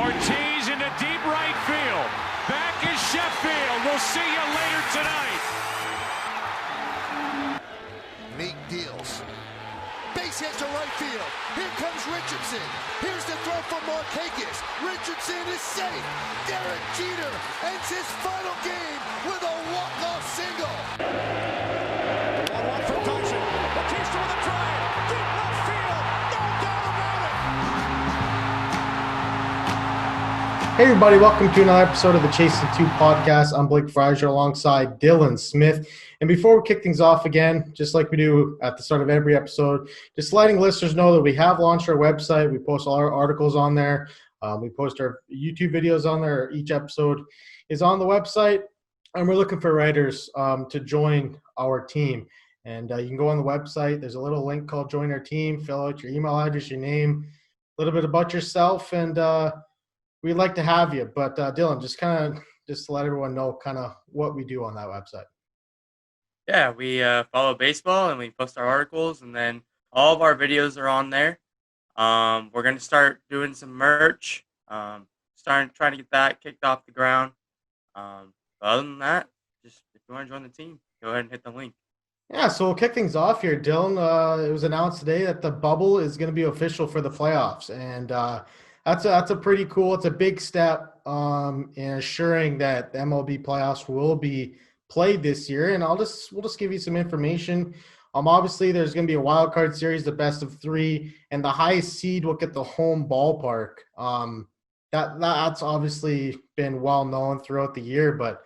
Ortiz into deep right field. Back is Sheffield. We'll see you later tonight. Meek deals. Base hit to right field. Here comes Richardson. Here's the throw from Markakis. Richardson is safe. Derek Jeter ends his final game with a walk-off single. 1-1 for Tyson. Batista with a drive. Deep left field. No doubt about it. Hey everybody, welcome to another episode of the Chasing 2 podcast. I'm Blake Frazier alongside Dylan Smith. And before we kick things off again, just like we do at the start of every episode, just letting listeners know that we have launched our website. We post all our articles on there. We post our YouTube videos on there. Each episode is on the website. And we're looking for writers to join our team. And you can go on the website. There's a little link called Join Our Team. Fill out your email address, your name, a little bit about yourself, and we'd like to have you. But Dylan, just to let everyone know kind of what we do on that website. Yeah, we follow baseball and we post our articles, and then all of our videos are on there. We're going to start doing some merch, trying to get that kicked off the ground. But other than that, just if you want to join the team, go ahead and hit the link. Yeah, so we'll kick things off here, Dylan. It was announced today that the bubble is going to be official for the playoffs, and that's a pretty cool. It's a big step in assuring that the MLB playoffs will be played this year. And we'll just give you some information. Obviously, there's going to be a wild card series, the best of three, and the highest seed will get the home ballpark. That's obviously been well known throughout the year, but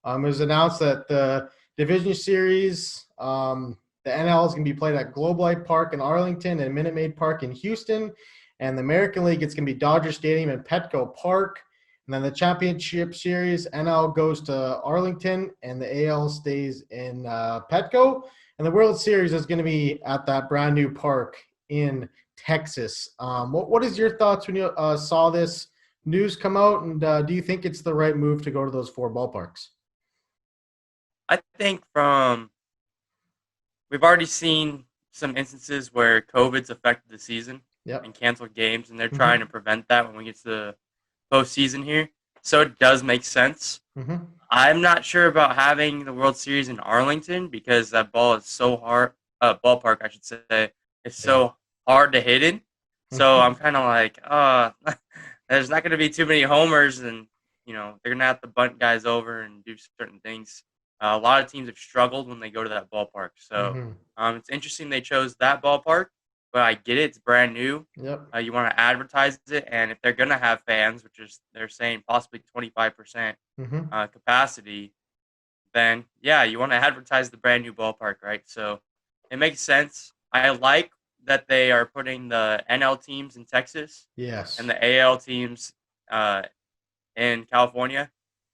it was announced that the division series, the NL is going to be played at Globe Life Park in Arlington and Minute Maid Park in Houston. And the American League, it's going to be Dodger Stadium and Petco Park. And then the Championship Series, NL goes to Arlington, and the AL stays in Petco. And the World Series is going to be at that brand new park in Texas. What is your thoughts when you saw this news come out? And do you think it's the right move to go to those four ballparks? I think we've already seen some instances where COVID's affected the season. Yep. And canceled games, and they're trying to prevent that when we get to the postseason here. So it does make sense. Mm-hmm. I'm not sure about having the World Series in Arlington because that ball is so hard. Ballpark, I should say, it's so hard to hit in. So I'm kind of like, there's not going to be too many homers, and they're going to have to bunt guys over and do certain things. A lot of teams have struggled when they go to that ballpark. So it's interesting they chose that ballpark. But I get it; it's brand new. Yep. You want to advertise it, and if they're gonna have fans, which is they're saying possibly 25% capacity, then yeah, you want to advertise the brand new ballpark, right? So it makes sense. I like that they are putting the NL teams in Texas, yes, and the AL teams in California,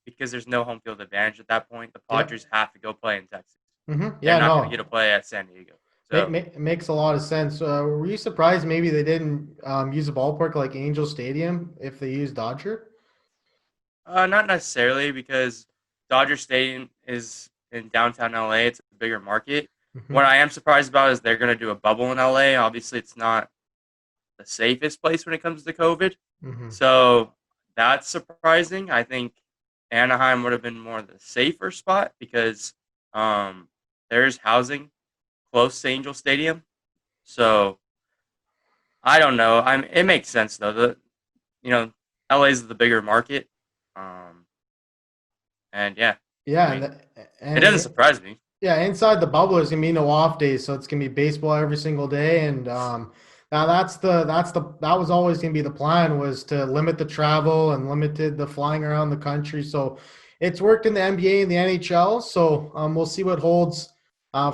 because there's no home field advantage at that point. The Padres have to go play in Texas. Yeah, they're not gonna get to play at San Diego. So, it makes a lot of sense. Were you surprised maybe they didn't use a ballpark like Angel Stadium if they used Dodger? Not necessarily, because Dodger Stadium is in downtown LA. It's a bigger market. What I am surprised about is they're going to do a bubble in LA. Obviously, it's not the safest place when it comes to COVID. So that's surprising. I think Anaheim would have been more the safer spot because there's housing close to Angel Stadium. So I don't know. It makes sense though. LA is the bigger market. And yeah. Yeah, it doesn't surprise me. Yeah, inside the bubble there's gonna be no off days, so it's gonna be baseball every single day. And now that was always gonna be the plan, was to limit the travel and limited the flying around the country. So it's worked in the NBA and the NHL. So we'll see what holds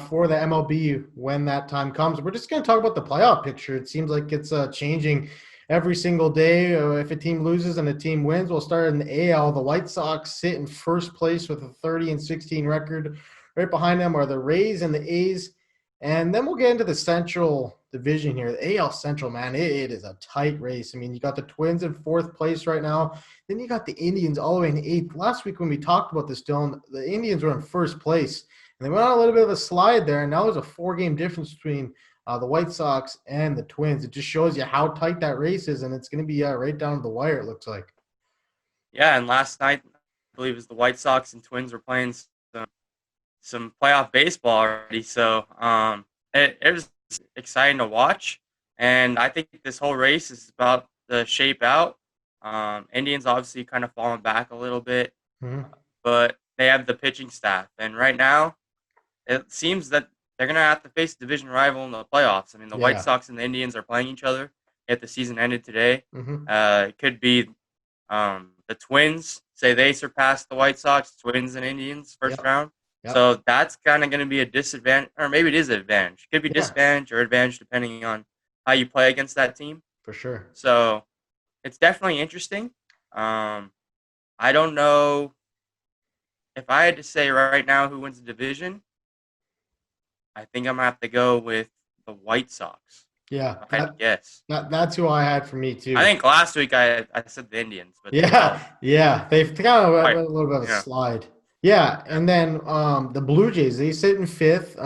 for the MLB when that time comes. We're just going to talk about the playoff picture. It seems like it's changing every single day. If a team loses and a team wins, we'll start in the AL. The White Sox sit in first place with a 30-16 record. Right behind them are the Rays and the A's. And then we'll get into the Central Division here. The AL Central, man, it is a tight race. I mean, you got the Twins in fourth place right now. Then you got the Indians all the way in eighth. Last week when we talked about this, Dylan, the Indians were in first place. And they went on a little bit of a slide there, and now there's a 4-game difference between the White Sox and the Twins. It just shows you how tight that race is, and it's going to be right down to the wire, it looks like. Yeah, and last night, I believe it was the White Sox and Twins were playing some playoff baseball already. So it was exciting to watch. And I think this whole race is about to shape out. Indians obviously kind of falling back a little bit, but they have the pitching staff. And right now, it seems that they're going to have to face a division rival in the playoffs. I mean, the White Sox and the Indians are playing each other. If the season ended today, it could be the Twins. Say they surpass the White Sox, Twins and Indians first round. So that's kind of going to be a disadvantage, or maybe it is an advantage. It could be disadvantage or advantage depending on how you play against that team. For sure. So it's definitely interesting. I don't know if I had to say right now who wins the division. I think I'm going to have to go with the White Sox. Yeah. I had to guess. That's who I had for me, too. I think last week I said the Indians. But they've kind of went a little bit of a slide. Yeah, and then the Blue Jays, they sit in fifth.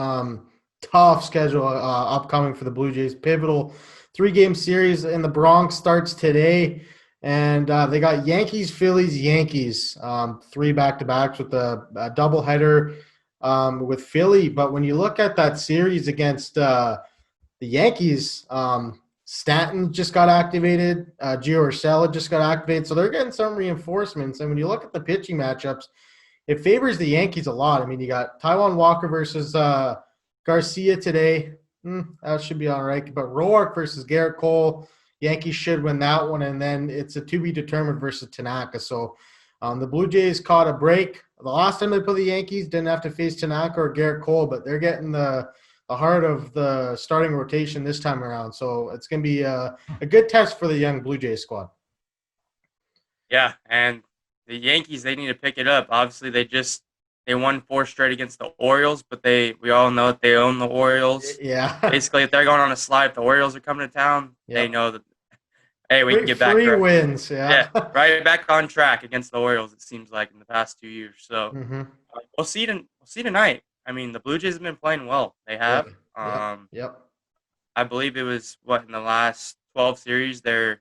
Tough schedule upcoming for the Blue Jays. Pivotal 3-game series in the Bronx starts today. And they got Yankees, Phillies, Yankees, 3 back-to-backs with a doubleheader with Philly. But when you look at that series against the Yankees, Stanton just got activated. Gio Urshela just got activated. So they're getting some reinforcements. And when you look at the pitching matchups, it favors the Yankees a lot. I mean, you got Taijuan Walker versus Garcia today. That should be all right. But Roark versus Garrett Cole, Yankees should win that one. And then it's a to-be-determined versus Tanaka. So the Blue Jays caught a break. The last time they played the Yankees, didn't have to face Tanaka or Garrett Cole, but they're getting the heart of the starting rotation this time around. So it's going to be a good test for the young Blue Jays squad. Yeah, and the Yankees, they need to pick it up. Obviously, they won 4 straight against the Orioles, but we all know that they own the Orioles. Yeah. Basically, if they're going on a slide, if the Orioles are coming to town, they know that, hey, we can get back. 3 wins, yeah. Right back on track against the Orioles, it seems like, in the past 2 years. So we'll see tonight. I mean, the Blue Jays have been playing well. They have. Yep. I believe it was, in the last 12 series, they're,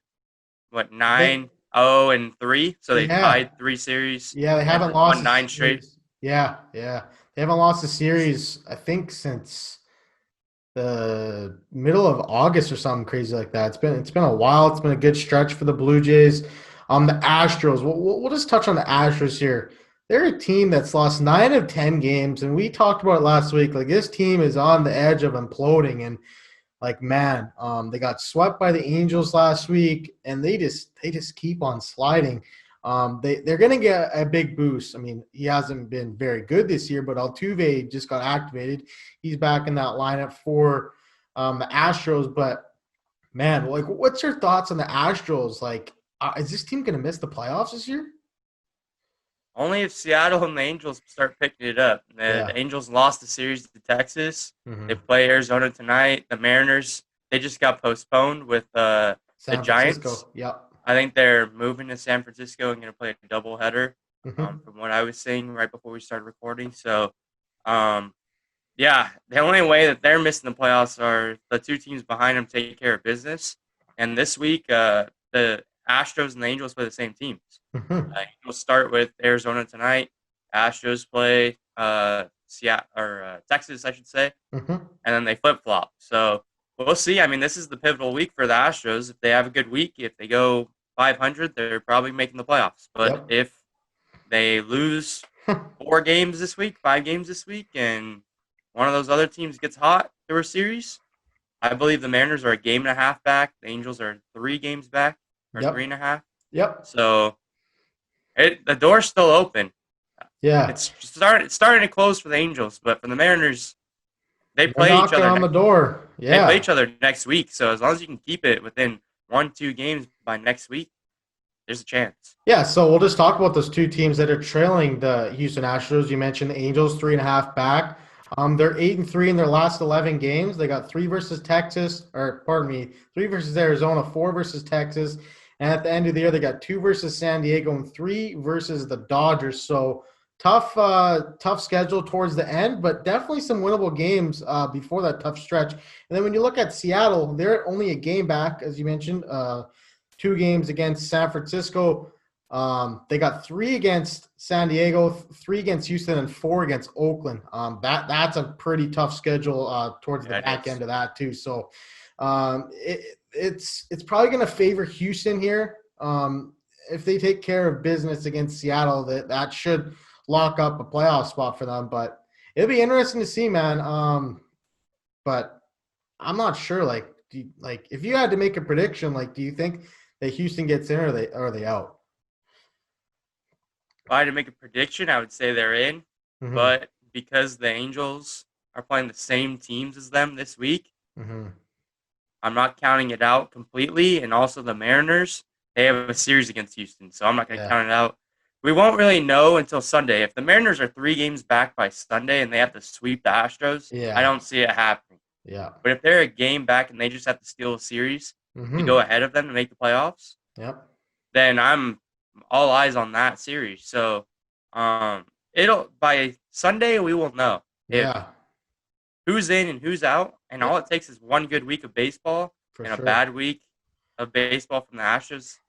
9-0-3, so they tied 3 series. Yeah, they haven't lost 9 straight. Yeah. They haven't lost a series, I think, since the middle of August or something crazy like that. It's been a while. It's been a good stretch for the Blue Jays. The Astros. We'll just touch on the Astros here. They're a team that's lost 9 of 10 games, and we talked about it last week. Like, this team is on the edge of imploding, and they got swept by the Angels last week, and they just keep on sliding. They're going to get a big boost. I mean, he hasn't been very good this year, but Altuve just got activated. He's back in that lineup for the Astros. But, man, what's your thoughts on the Astros? Is this team going to miss the playoffs this year? Only if Seattle and the Angels start picking it up. The Angels lost the series to Texas. They play Arizona tonight. The Mariners, they just got postponed with the Giants. Yep. I think they're moving to San Francisco and going to play a doubleheader, from what I was seeing right before we started recording. So, the only way that they're missing the playoffs are the 2 teams behind them taking care of business. And this week, the Astros and the Angels play the same teams. We'll start with Arizona tonight. Astros play Texas, I should say, and then they flip-flop. So we'll see. I mean, this is the pivotal week for the Astros. If they have a good week, if they go 500, they're probably making the playoffs. But if they lose 4 games this week, 5 games this week, and one of those other teams gets hot through a series, I believe the Mariners are a 1.5 back. The Angels are 3 games back, or 3.5. Yep. So the door's still open. Yeah. It's starting to close for the Angels, but for the Mariners, they play each other on the door. Yeah. They play each other next week. So as long as you can keep it within 1-2 games by next week, there's a chance. Yeah, so we'll just talk about those 2 teams that are trailing the Houston Astros. You mentioned the Angels, 3.5 back. They're 8-3 in their last 11 games. They got 3 versus 3 versus Arizona, 4 versus Texas. And at the end of the year, they got 2 versus San Diego and 3 versus the Dodgers. So tough schedule towards the end, but definitely some winnable games before that tough stretch. And then when you look at Seattle, they're only a game back, as you mentioned, 2 games against San Francisco. They got 3 against San Diego, 3 against Houston, and 4 against Oakland. That's a pretty tough schedule towards the Yeah, it back is. end of that too. So it's probably going to favor Houston here. If they take care of business against Seattle, that should lock up a playoff spot for them. But it'll be interesting to see, man. But I'm not sure. Like, if you had to make a prediction, like, do you think that Houston gets in, or are they out? If I had to make a prediction, I would say they're in. Mm-hmm. But because the Angels are playing the same teams as them this week, Mm-hmm. I'm not counting it out completely. And also the Mariners, they have a series against Houston, so I'm not going to Yeah. count it out. We won't really know until Sunday. If the Mariners are 3 games back by Sunday and they have to sweep the Astros, I Yeah. don't see it happening. Yeah. But if they're a game back and they just have to steal a series to Mm-hmm. go ahead of them to make the playoffs, Yep. then I'm all eyes on that series. So it'll by Sunday we will know if Yeah. who's in and who's out. And Yeah. all it takes is one good week of baseball For and a sure. bad week of baseball from the Astros.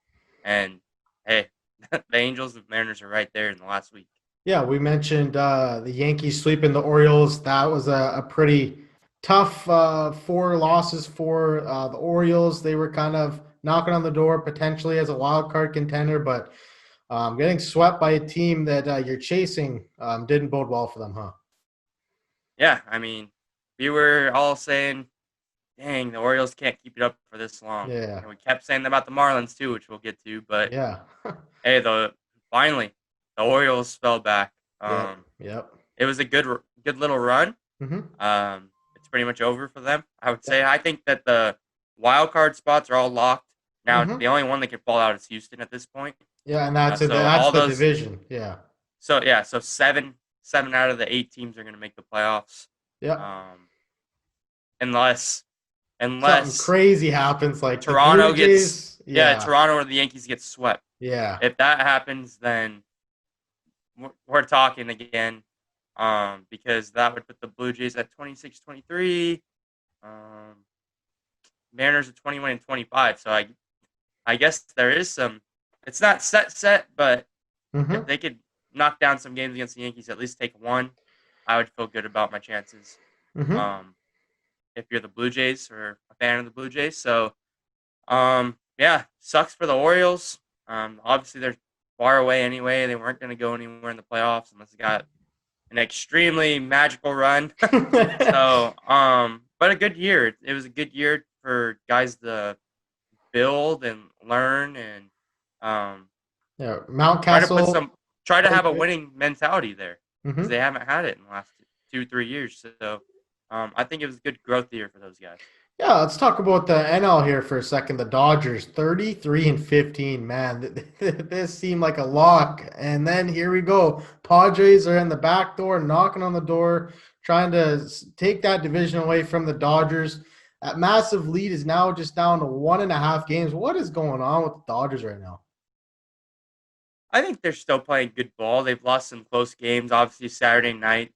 And hey, the Angels and Mariners are right there in the last week. Yeah, we mentioned the Yankees sweeping the Orioles. That was a pretty tough 4 losses for the Orioles. They were kind of knocking on the door potentially as a wild card contender, but getting swept by a team that you're chasing didn't bode well for them, huh? Yeah, I mean, we were all saying, dang, the Orioles can't keep it up for this long. Yeah. And we kept saying that about the Marlins too, which we'll get to. But Yeah. hey, finally the Orioles fell back. Yep. Yep. It was a good little run. Mm-hmm. It's pretty much over for them. I would say. I think that the wild card spots are all locked now. Mm-hmm. The only one that can fall out is Houston at this point. Yeah, and So that's all the those. division. Yeah. So yeah, so seven out of the 8 teams are going to make the playoffs. Yep. Unless Something crazy happens, like the Toronto Blue Jays. gets Yeah. Toronto or the Yankees get swept. Yeah. If that happens, then we're talking again, because that would put the Blue Jays at 26-23, Mariners at 21 and 25. So I guess there is some. It's not set, but Mm-hmm. if they could knock down some games against the Yankees, at least take one, I would feel good about my chances. Mm-hmm. If you're the Blue Jays or a fan of the Blue Jays, so yeah, sucks for the Orioles. Obviously they're far away anyway. They weren't going to go anywhere in the playoffs unless they got an extremely magical run. So, but a good year. It was a good year for guys to build and learn and Yeah, Mount Castle. try to have a winning mentality there because Mm-hmm. they haven't had it in the last 2-3 years. So, I think it was a good growth year for those guys. Yeah, let's talk about the NL here for a second. The Dodgers, 33-15. Man, this seemed like a lock, and then here we go. Padres are in the back door, knocking on the door, trying to take that division away from the Dodgers. That massive lead is now just down to 1.5 games. What is going on with the Dodgers right now? I think they're still playing good ball. They've lost some close games. Obviously, Saturday night,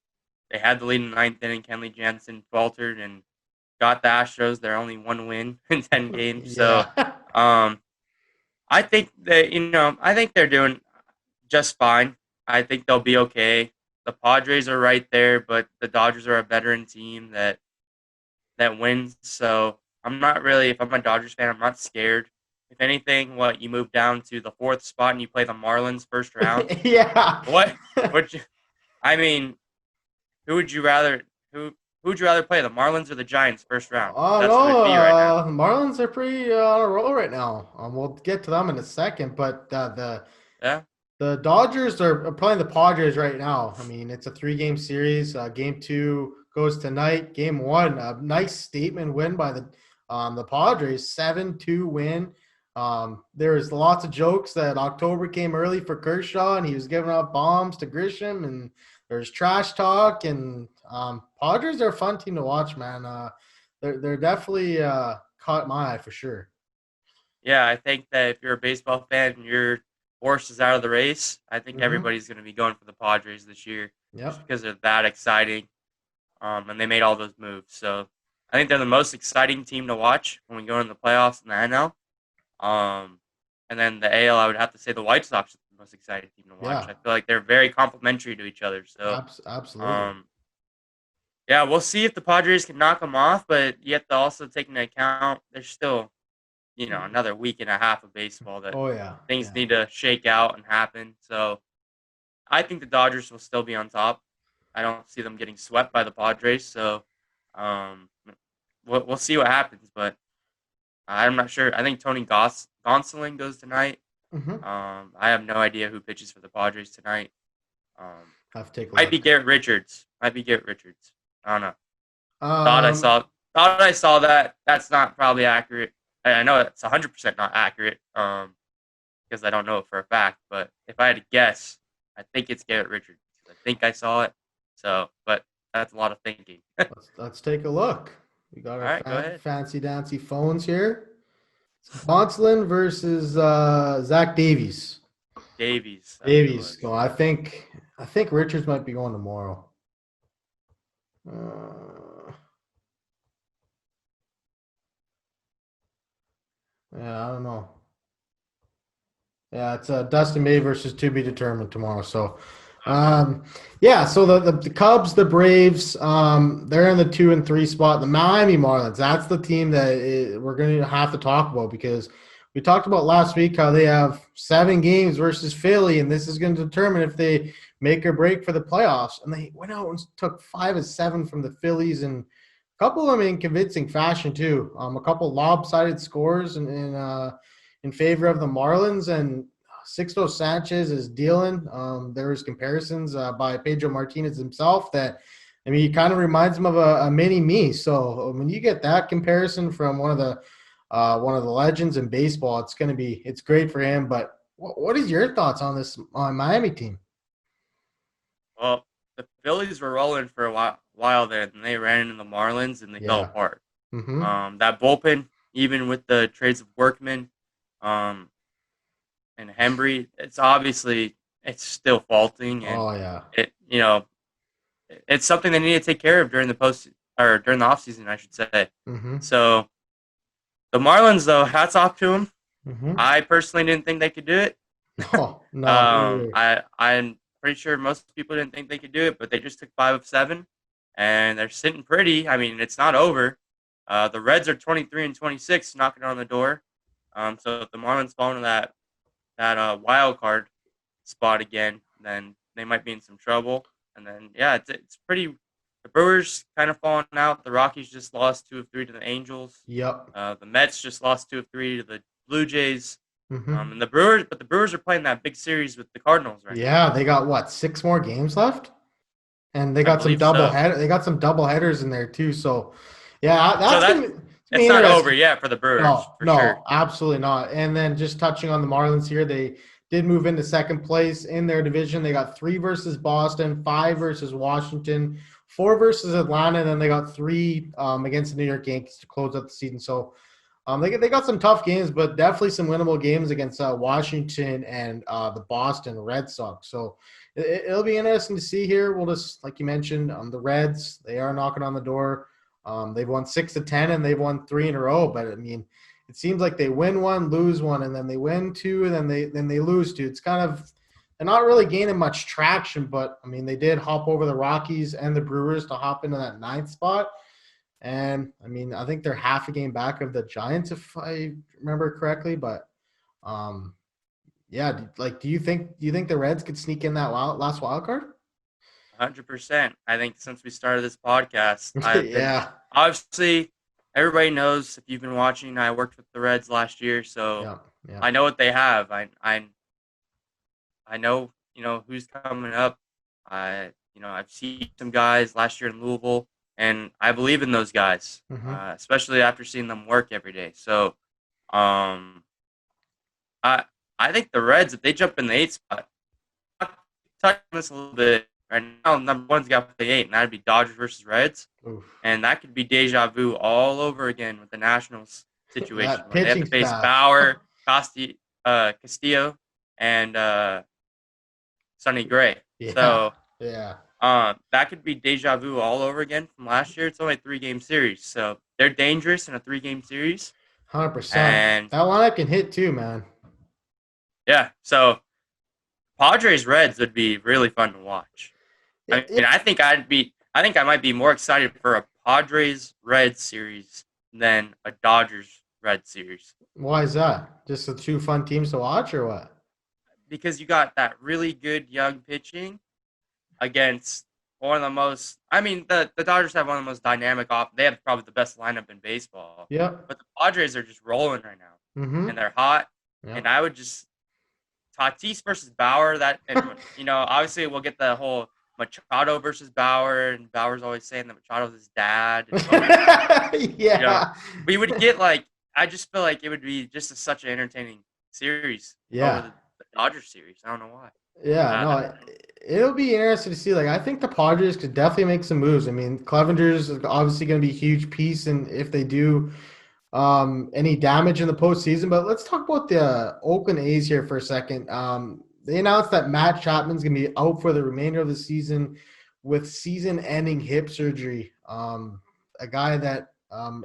they had the lead in the 9th inning. Kenley Jansen faltered and got the Astros their only 1 win in 10 games. So, Yeah. I think I think they're doing just fine. I think they'll be okay. The Padres are right there, but the Dodgers are a veteran team that wins. So I'm not really, if I'm a Dodgers fan, I'm not scared. If anything, you move down to the 4th spot and you play the Marlins first round. Yeah. What? I mean, who would you rather? Who would you rather play, the Marlins or the Giants first round? Oh That's no, what it'd be right now. Marlins are pretty on a roll right now. We'll get to them in a second, but Yeah. the Dodgers are playing the Padres right now. I mean, it's a 3-game series. Game 2 goes tonight. Game 1, a nice statement win by the Padres, 7-2 win. There's lots of jokes that October came early for Kershaw, and he was giving up bombs to Grisham, and there's trash talk. And Padres are a fun team to watch, man. They're definitely caught my eye for sure. Yeah, I think that if you're a baseball fan, you're horse is out of the race, I think Mhm. everybody's going to be going for the Padres this year just Yep. because they're that exciting. And they made all those moves. So I think they're the most exciting team to watch when we go in the playoffs in the NL. And then the AL, I would have to say the White Sox are the most exciting team to watch. Yeah. I feel like they're very complementary to each other. So, Absolutely. um, yeah, we'll see if the Padres can knock them off, but you have to also take into account there's still, another week and a half of baseball that Oh yeah. things Yeah. need to shake out and happen. So I think the Dodgers will still be on top. I don't see them getting swept by the Padres. So um, we'll see what happens, but I'm not sure. I think Tony Gonsolin goes tonight. Mhm. I have no idea who pitches for the Padres tonight. Um, Have to take a might be look. Garrett Richards. Might be Garrett Richards. I don't know. Thought I Um. saw. Thought I saw that. That's not probably accurate. I know it's 100% not accurate. Because I don't know it for a fact. But if I had to guess, I think it's Garrett Richards. I think I saw it. So, but that's a lot of thinking. All Let's take a look. We got our right, go ahead. fancy dancy phones here. Gonsolin versus Zach Davies. Davies, that's who it Davies. was. So I think Richards might be going tomorrow. Yeah, I don't know. Yeah, it's Dustin May versus to be determined tomorrow. So, Okay. yeah. So the Cubs, the Braves, they're in the 2 and 3 spot. The Miami Marlins, that's the team that we're going to have to talk about because we talked about last week how they have 7 games versus Philly, and this is going to determine if they make or break for the playoffs. And they went out and took 5 of 7 from the Phillies, and a couple of them in convincing fashion too. A couple lopsided scores in favor of the Marlins, and Sixto Sanchez is dealing. There was comparisons by Pedro Martinez himself that, I mean, he kind of reminds him of a mini me. So when you get that comparison from one of the legends in baseball, it's great for him. But what is your thoughts on this Miami team? Well, the Phillies were rolling for a while there, and they ran into the Marlins, and they fell Yeah. apart. Mm-hmm. That bullpen, even with the trades of Workman, um, and Hembry, it's still faulting, and Oh yeah. it's something they need to take care of during the during the offseason, I should say. Mm-hmm. So the Marlins, though, hats off to them. Mm-hmm. I personally didn't think they could do it. Oh no, me either. I'm pretty sure most people didn't think they could do it, but they just took 5 of 7, and they're sitting pretty. I mean, it's not over. The Reds are 23 and 26, knocking on the door. So if the Marlins fall into that wild card spot again, then they might be in some trouble. And then it's pretty. The Brewers kind of falling out. The Rockies just lost 2 of 3 to the Angels. Yep. The Mets just lost 2 of 3 to the Blue Jays. Mm-hmm. And the Brewers are playing that big series with the Cardinals right now. Yeah, they got what, 6 more games left? And they I got some believe so. they got some double headers in there too. So yeah, So that's gonna be it's not over interesting. yet for the Brewers No, for sure. no, absolutely not. And then just touching on the Marlins here, they did move into second place in their division. They got 3 versus Boston, 5 versus Washington, 4 versus Atlanta, and then they got 3 against the New York Yankees to close out the season. So they got some tough games, but definitely some winnable games against Washington and the Boston Red Sox. So it'll be interesting to see here. We'll just, like you mentioned, the Reds, they are knocking on the door. They've won 6 of 10, and they've won 3 in a row. But I mean, it seems like they win 1, lose 1, and then they win 2, and then they lose 2. It's kind of, they're not really gaining much traction. But I mean, they did hop over the Rockies and the Brewers to hop into that 9th spot. And I mean, I think they're half a game back of the Giants, if I remember correctly. But yeah, do you think the Reds could sneak in that last wild card? 100%. I think since we started this podcast, I've been Yeah, obviously everybody knows if you've been watching. I worked with the Reds last year, so yeah, yeah. I know what they have. I know who's coming up. I've seen some guys last year in Louisville, and I believe in those guys, Mm-hmm. especially after seeing them work every day. So, um, I I think the Reds, if they jump in the 8th spot, touching this a little bit right now, number one's got to play 8, and that'd be Dodgers versus Reds, Oof. and that could be deja vu all over again with the Nationals situation That where they have to pitching face staff. Bauer, Castillo, and Sonny Gray. Yeah. So Yeah. that could be deja vu all over again from last year. It's only a 3-game series, so they're dangerous in a 3-game series. 100%. And That lineup can hit too, man. yeah, so Padres Reds would be really fun to watch. I Yeah. mean, I think I might be more excited for a Padres Reds series than a Dodgers Reds series Why is that? Just the two fun teams to watch, or what? because you got that really good young pitching against one of the most. I mean, the Dodgers have one of the most dynamic off. They have probably the best lineup in baseball, Yep. but the Padres are just rolling right now, and Mm-hmm. they're hot. And Yep. I would just Tatis versus Bauer. That and obviously we'll get the whole Machado versus Bauer, and Bauer's always saying that Machado's his dad. And Yeah. we would get like I just feel like it would be just such an entertaining series over Yeah. the Dodgers series. I don't know why. Yeah. No, it'll be interesting to see. Like, I think the Padres could definitely make some moves. I mean, Clevenger's obviously going to be a huge piece, and if they do any damage in the postseason. But let's talk about the Oakland A's here for a second. They announced that Matt Chapman's going to be out for the remainder of the season with season-ending hip surgery. A guy that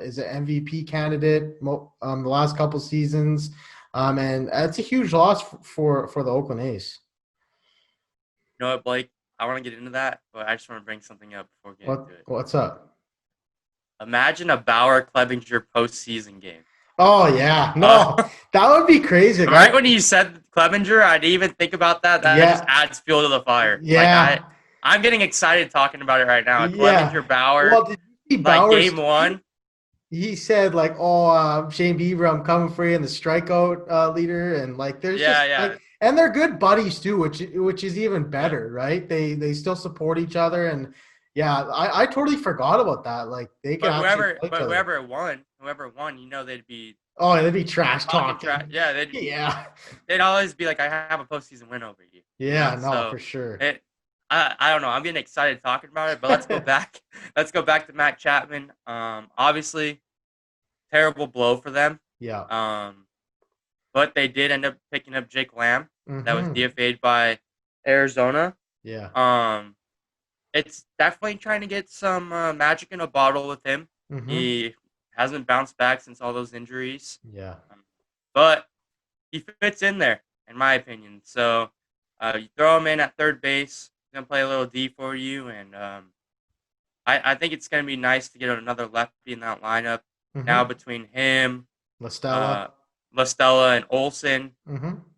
is an MVP candidate the last couple seasons, and that's a huge loss for the Oakland A's. You know what, Blake? I want to get into that, but I just want to bring something up before getting into it. What's up? Imagine a Bauer Clevenger postseason game. Oh yeah, no, that would be crazy. Right when you said Clevenger, I didn't even think about that. That just adds fuel to the fire. Yeah, I'm getting excited talking about it right now. Clevenger Bauer. Well, did you see Bauer's game one? He said like, "Oh, Shane Bieber, I'm coming for you," and the strikeout leader, and like, there's like, and they're good buddies too, which is even better, right? They still support each other, and yeah, I totally forgot about that. Like, they can whoever won, they'd be they'd be trash talking. they'd always be like, I have a postseason win over you. Yeah, no, for sure. I don't know. I'm getting excited talking about it, but let's go back. Let's go back to Matt Chapman. Obviously, terrible blow for them. Yeah. But they did end up picking up Jake Lamb. That was DFA'd by Arizona. Yeah. It's definitely trying to get some magic in a bottle with him. He hasn't bounced back since all those injuries. Yeah. But he fits in there, in my opinion. So you throw him in at third base. He's going to play a little D for you. And I think it's going to be nice to get another lefty in that lineup. Now between him, La Stella, and Olsen.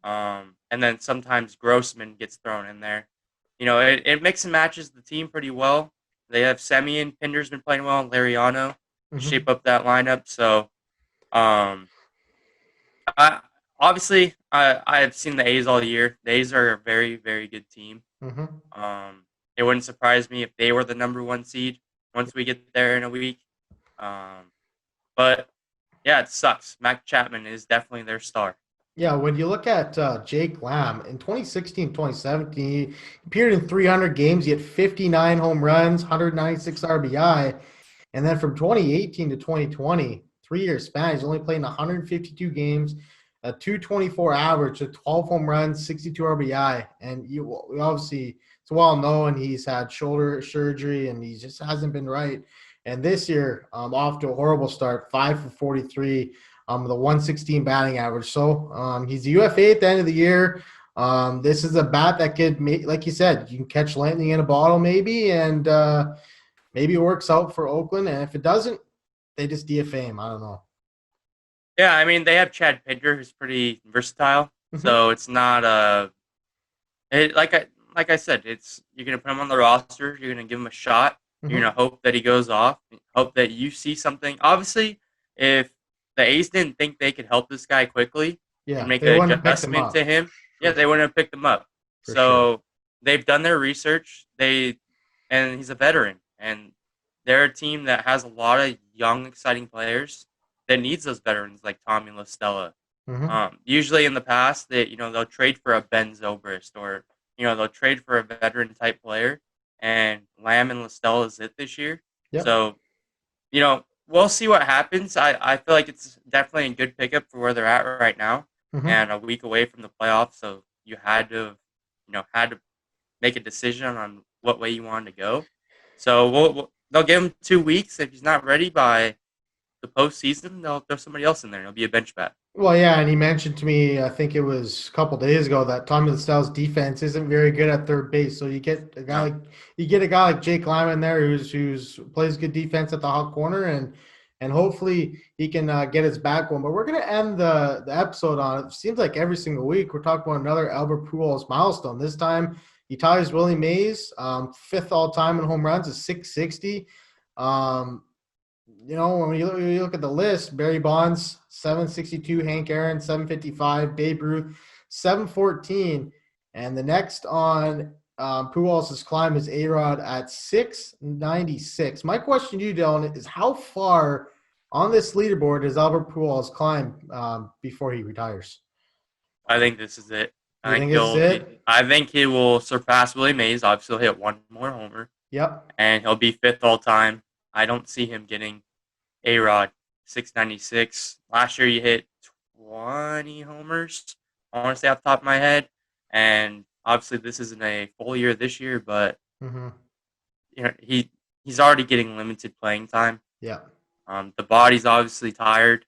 And then sometimes Grossman gets thrown in there. It mix and matches the team pretty well. They have Semien, Pinder's been playing well, and Lariano shape up that lineup. So, I've seen the A's all year. The A's are a very, very good team. It wouldn't surprise me if they were the number 1 seed once we get there in a week. But yeah, it sucks. Matt Chapman is definitely their star. Yeah, when you look at Jake Lamb, in 2016, 2017, he appeared in 300 games. He had 59 home runs, 196 RBI. And then from 2018 to 2020, 3-year span, he's only played in 152 games, a 224 average, 12 home runs, 62 RBI. And obviously, it's well known he's had shoulder surgery and he just hasn't been right. And this year, off to a horrible start, 5 for 43. The 116 batting average. So he's a UFA at the end of the year. This is a bat that could make, like you said, you can catch lightning in a bottle maybe, and maybe it works out for Oakland. And if it doesn't, they just DFA him. I don't know. Yeah, I mean, they have Chad Pinder, who's pretty versatile. So it's not like I said, you're gonna put him on the roster. You're gonna give him a shot. You're gonna hope that he goes off. Hope that you see something. Obviously, if the A's didn't think they could help this guy quickly and make an adjustment to him, they wouldn't have picked him up. So they've done their research. And he's a veteran, and they're a team that has a lot of young, exciting players that needs those veterans like Tommy La Stella. Usually in the past, they'll trade for a Ben Zobrist or they'll trade for a veteran type player, and Lamb and La Stella is it this year. So we'll see what happens. I feel like it's definitely a good pickup for where they're at right now, and a week away from the playoffs. So you had to, make a decision on what way you wanted to go. So they'll give him 2 weeks. If he's not ready by the postseason, they'll throw somebody else in there. It'll be a bench bat. Well, yeah, and he mentioned to me, I think it was a couple days ago, that Tommy LaSalle's defense isn't very good at third base. So you get a guy like Jake Lyman there who's plays good defense at the hot corner, and hopefully he can get his back going. But we're gonna end the episode on it. Seems like every single week we're talking about another Albert Pujols milestone. This time he ties Willie Mays, 5th all time in home runs, is 660. When you look at the list, Barry Bonds, 762, Hank Aaron, 755, Babe Ruth, 714. And the next on Pujols' climb is A-Rod at 696. My question to you, Dylan, is how far on this leaderboard does Albert Pujols climb before he retires? I think this is it. I think he will surpass Willie Mays. Obviously, he'll hit one more homer. Yep. And he'll be 5th all time. I don't see him getting A-Rod 696. Last year he hit 20 homers, I want to say off the top of my head. And obviously this isn't a full year this year, but he's already getting limited playing time. Yeah. The body's obviously tired.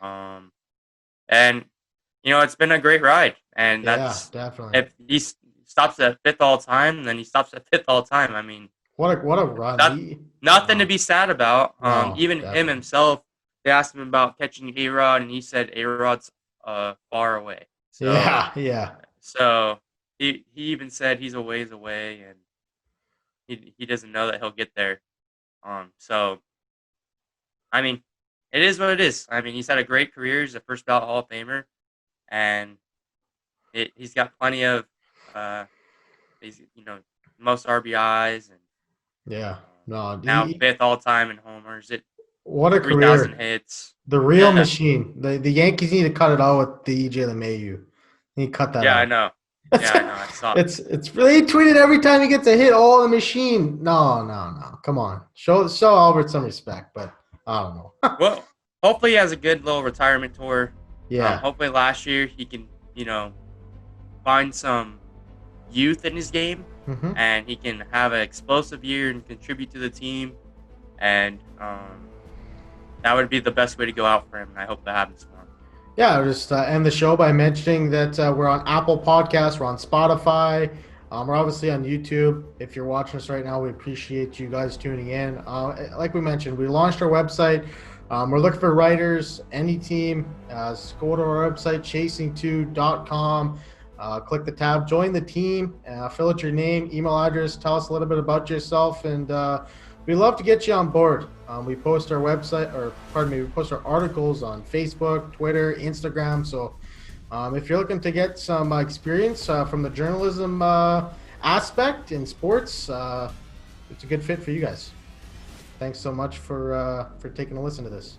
And it's been a great ride. And that's definitely. If he stops at 5th all time, then he stops at 5th all time. I mean, what a run. Nothing to be sad about. Even definitely. him himself, they asked him about catching A-Rod, and he said A-Rod's far away. So, yeah. So he even said he's a ways away, and he doesn't know that he'll get there. So, I mean, it is what it is. I mean, he's had a great career. He's a first ballot Hall of Famer, and he's got plenty of most RBIs and. Yeah, no. Now 5th all time in homers. What a 3,000 career! hits. The real machine. The Yankees need to cut it out with the EJ LeMahieu. Need to cut that out. Yeah, I know. I saw it. It's really tweeted every time he gets a hit. Oh, the machine. No. Come on, show Albert some respect. But I don't know. Well, hopefully he has a good little retirement tour. Yeah. Hopefully last year he can find some youth in his game. Mm-hmm. And he can have an explosive year and contribute to the team, and that would be the best way to go out for him. And I hope that happens for him. Yeah, I'll just end the show by mentioning that we're on Apple Podcasts, we're on Spotify, we're obviously on YouTube. If you're watching us right now, we appreciate you guys tuning in. Like we mentioned, we launched our website. We're looking for writers, any team. Go to our website, chasing2.com. Click the tab, join the team, fill out your name, email address, tell us a little bit about yourself, and we'd love to get you on board. We post our we post our articles on Facebook, Twitter, Instagram. So if you're looking to get some experience from the journalism aspect in sports, it's a good fit for you guys. Thanks so much for taking a listen to this.